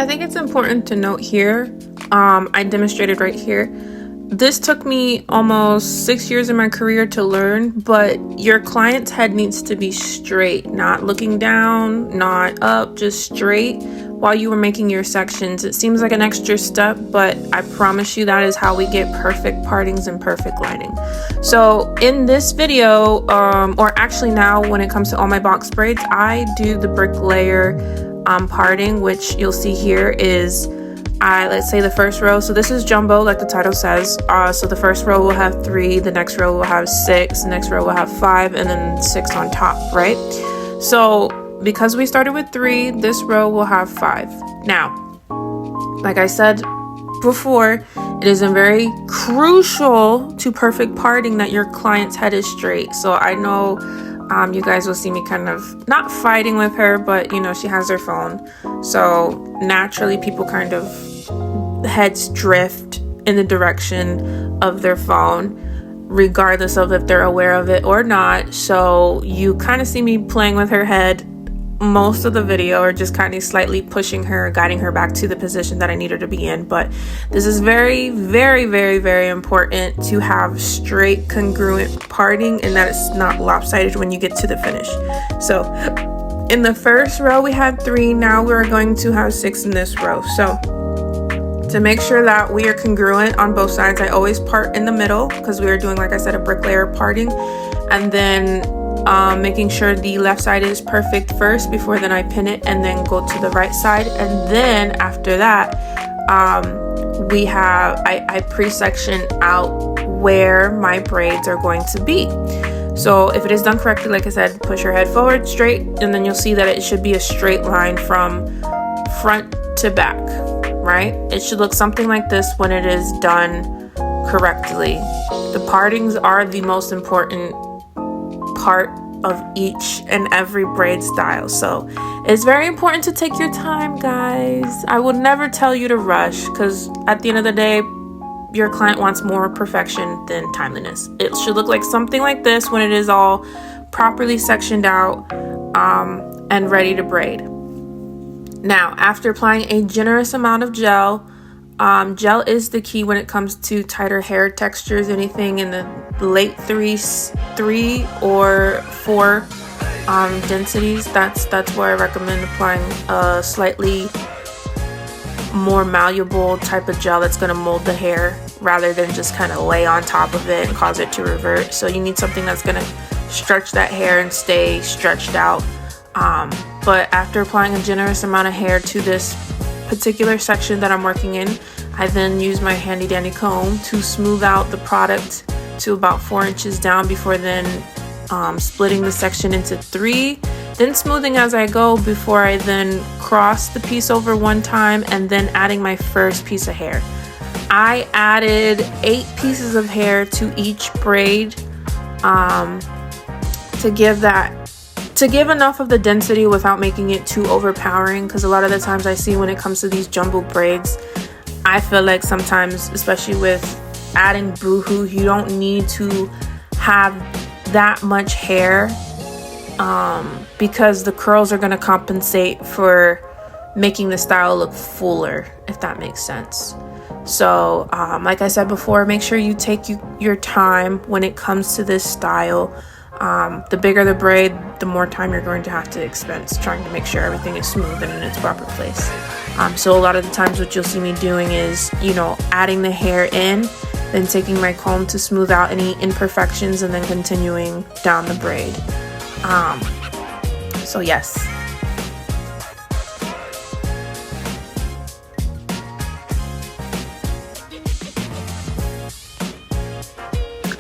I think it's important to note here, I demonstrated right here. This took me almost 6 years in my career to learn, but your client's head needs to be straight, not looking down, not up, just straight while you were making your sections. It seems like an extra step, but I promise you that is how we get perfect partings and perfect lining. So in this video, or actually now when it comes to all my box braids, I do the bricklayer parting, which you'll see here is let's say the first row. So this is jumbo, like the title says. So the first row will have 3, the next row will have 6, the next row will have 5, and then 6 on top, right? So because we started with 3, this row will have 5. Now, like I said before, it is very crucial to perfect parting that your client's head is straight. So I know you guys will see me kind of not fighting with her, but you know, she has her phone. So naturally people kind of heads drift in the direction of their phone, regardless of if they're aware of it or not. So you kind of see me playing with her head most of the video, or just kind of slightly pushing her, guiding her back to the position that I need her to be in. But this is very, very, very, very important to have straight, congruent parting, and that it's not lopsided when you get to the finish. So in the first row we had 3, now we're going to have 6 in this row. So to make sure that we are congruent on both sides, I always part in the middle because we are doing, like I said, a bricklayer parting, and then making sure the left side is perfect first before then I pin it, and then go to the right side. And then after that, I pre-section out where my braids are going to be. So if it is done correctly, like I said, push your head forward straight, and then you'll see that it should be a straight line from front to back, right? It should look something like this when it is done correctly. The partings are the most important part of each and every braid style, so it's very important to take your time, guys. I would never tell you to rush, because at the end of the day, your client wants more perfection than timeliness. It should look like something like this when it is all properly sectioned out and ready to braid. Now, after applying a generous amount of gel, gel is the key when it comes to tighter hair textures. Anything in the late 3 or 4 densities, that's where I recommend applying a slightly more malleable type of gel that's going to mold the hair rather than just kind of lay on top of it and cause it to revert. So you need something that's going to stretch that hair and stay stretched out. But after applying a generous amount of hair to this particular section that I'm working in, I then use my handy dandy comb to smooth out the product to about 4 inches down before then splitting the section into 3, then smoothing as I go before I then cross the piece over one time and then adding my first piece of hair. I added 8 pieces of hair to each braid to give enough of the density without making it too overpowering, because a lot of the times I see when it comes to these jumbo braids, I feel like sometimes, especially with adding boohoo, you don't need to have that much hair because the curls are going to compensate for making the style look fuller, if that makes sense. So like I said before, make sure you take your time when it comes to this style. The bigger the braid, the more time you're going to have to expend trying to make sure everything is smooth and in its proper place. So a lot of the times what you'll see me doing is, you know, adding the hair in, then taking my comb to smooth out any imperfections, and then continuing down the braid. So yes.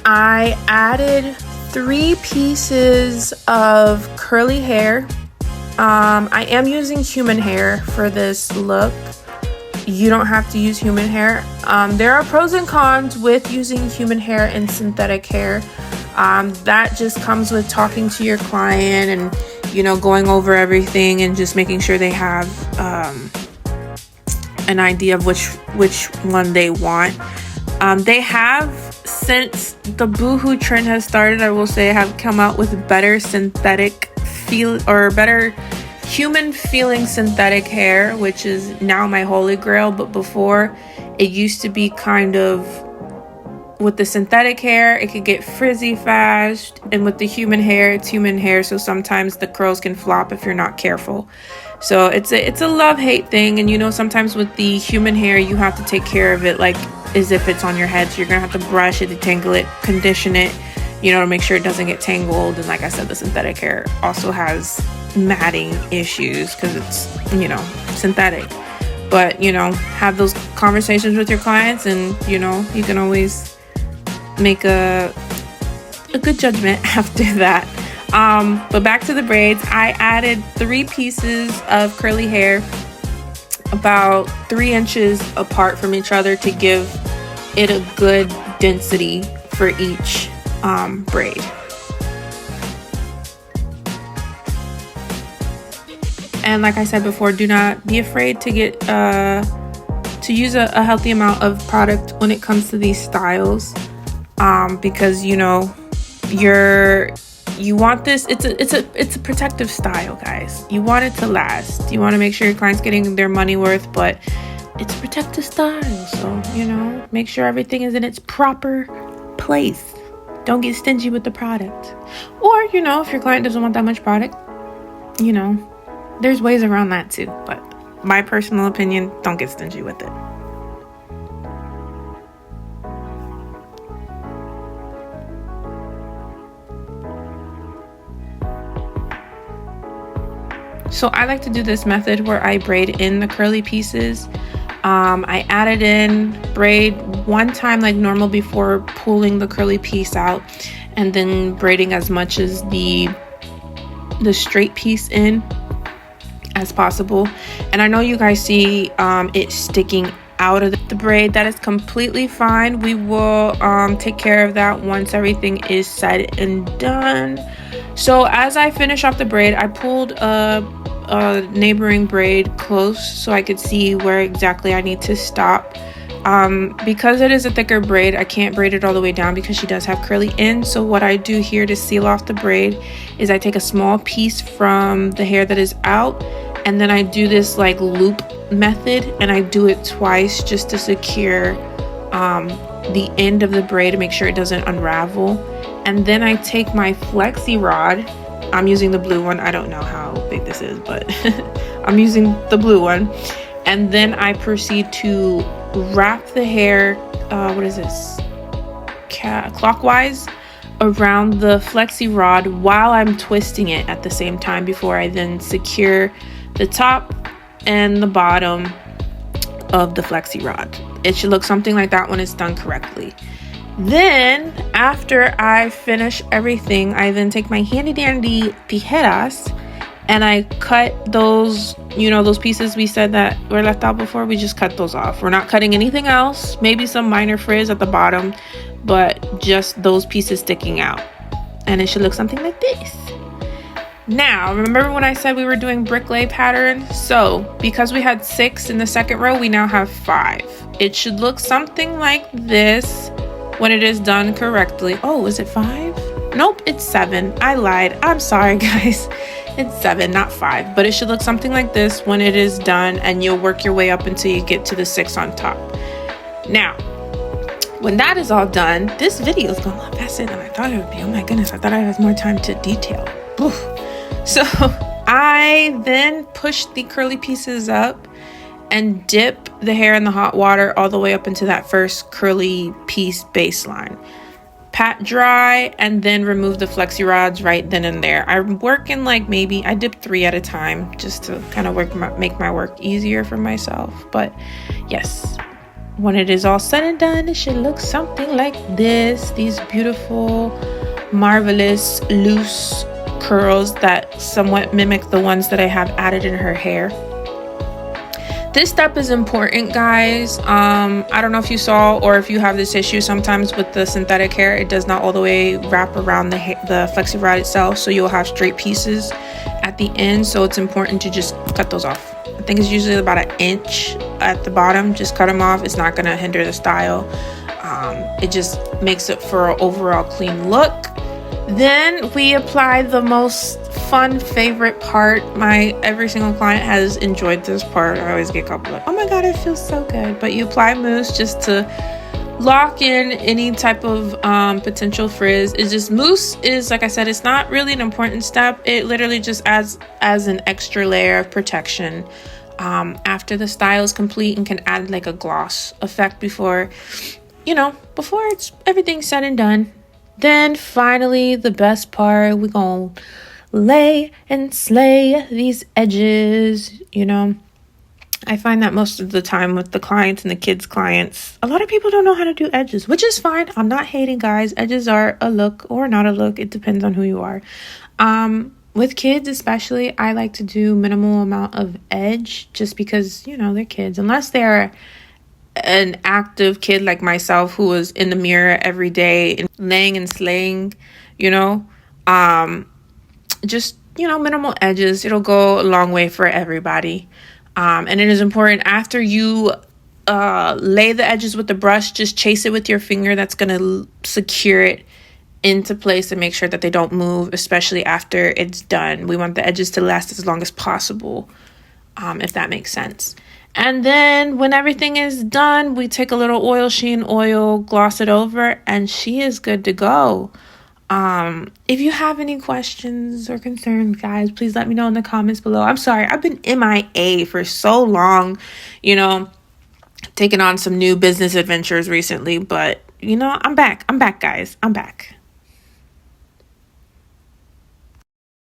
I added 3 pieces of curly hair. I am using human hair for this look. You don't have to use human hair. There are pros and cons with using human hair and synthetic hair. That just comes with talking to your client and, you know, going over everything and just making sure they have an idea of which one they want. They have, since the boohoo trend has started, I will say, have come out with better synthetic feel or better human feeling synthetic hair, which is now my holy grail, but before it used to be kind of, with the synthetic hair it could get frizzy fast, and with the human hair, it's human hair, so sometimes the curls can flop if you're not careful. So it's a love-hate thing. And you know, sometimes with the human hair you have to take care of it like as if it's on your head, so you're gonna have to brush it, detangle it, condition it, you know, to make sure it doesn't get tangled. And like I said, the synthetic hair also has matting issues because it's, you know, synthetic. But you know, have those conversations with your clients, and you know, you can always make a good judgment after that. But back to the braids, I added 3 pieces of curly hair about 3 inches apart from each other to give it a good density for each braid. And like I said before, do not be afraid to get to use a healthy amount of product when it comes to these styles, because you know, you want this, it's a protective style, guys. You want it to last. You want to make sure your client's getting their money worth, but it's a protective style, so you know, make sure everything is in its proper place. Don't get stingy with the product. Or you know, if your client doesn't want that much product, you know, there's ways around that too. But my personal opinion, don't get stingy with it. So I like to do this method where I braid in the curly pieces. I added in braid one time like normal before pulling the curly piece out, and then braiding as much as the straight piece in as possible. And I know you guys see it sticking out of the braid. That is completely fine. We will take care of that once everything is said and done. So as I finish off the braid, I pulled a neighboring braid close so I could see where exactly I need to stop. Because it is a thicker braid, I can't braid it all the way down because she does have curly ends. So what I do here to seal off the braid is I take a small piece from the hair that is out, and then I do this like loop method, and I do it twice just to secure the end of the braid to make sure it doesn't unravel. And then I take my flexi rod. I'm using the blue one. I don't know how big this is, but I'm using the blue one. And then I proceed to wrap the hair, what is this? Clockwise around the flexi rod while I'm twisting it at the same time before I then secure the top and the bottom of the flexi rod. It should look something like that when it's done correctly. Then after I finish everything, I then take my handy dandy tijeras and I cut those, you know, those pieces we said that were left out before. We just cut those off. We're not cutting anything else, maybe some minor frizz at the bottom, but just those pieces sticking out. And it should look something like this. Now, remember when I said we were doing brick lay pattern? So because we had 6 in the second row, we now have 5. It should look something like this when it is done correctly. Oh, is it 5? Nope, it's 7. I lied. I'm sorry, guys. It's 7, not 5. But it should look something like this when it is done, and you'll work your way up until you get to the 6 on top. Now, when that is all done, this video is going a lot faster than I thought it would be. Oh my goodness, I thought I had more time to detail. Oof. So I then push the curly pieces up and dip the hair in the hot water all the way up into that first curly piece baseline. Pat dry and then remove the flexi rods right then and there. I'm working like maybe I dip 3 at a time just to kind of make my work easier for myself. But yes, when it is all said and done, it should look something like this. These beautiful, marvelous, loose curls that somewhat mimic the ones that I have added in her hair. This step is important, guys. I don't know if you saw or if you have this issue sometimes with the synthetic hair. It does not all the way wrap around the flexi rod itself, so you'll have straight pieces at the end. So it's important to just cut those off. I think it's usually about 1 inch at the bottom. Just cut them off. It's not going to hinder the style. It just makes it for an overall clean look. Then we apply the most fun favorite part. Every single client has enjoyed this part. I always get a couple of, oh my god, it feels so good. But you apply mousse just to lock in any type of potential frizz. It's just, mousse is, like I said, it's not really an important step. It literally just adds as an extra layer of protection after the style is complete, and can add like a gloss effect before it's everything's said and done. Then finally, the best part, we're gonna lay and slay these edges. I find that most of the time with the clients and the kids' clients, a lot of people don't know how to do edges, which is fine. I'm not hating, guys. Edges are a look or not a look. It depends on who you are. With kids especially, I like to do minimal amount of edge just because, they're kids. Unless they're an active kid like myself who was in the mirror every day and laying and slaying, just, minimal edges. It'll go a long way for everybody. And it is important after you lay the edges with the brush, just chase it with your finger. That's going to secure it into place and make sure that they don't move, especially after it's done. We want the edges to last as long as possible, if that makes sense. And then when everything is done, we take a little oil sheen oil, gloss it over, and she is good to go. If you have any questions or concerns, guys, please let me know in the comments below. I'm sorry, I've been MIA for so long, taking on some new business adventures recently, but I'm back, guys. I'm back.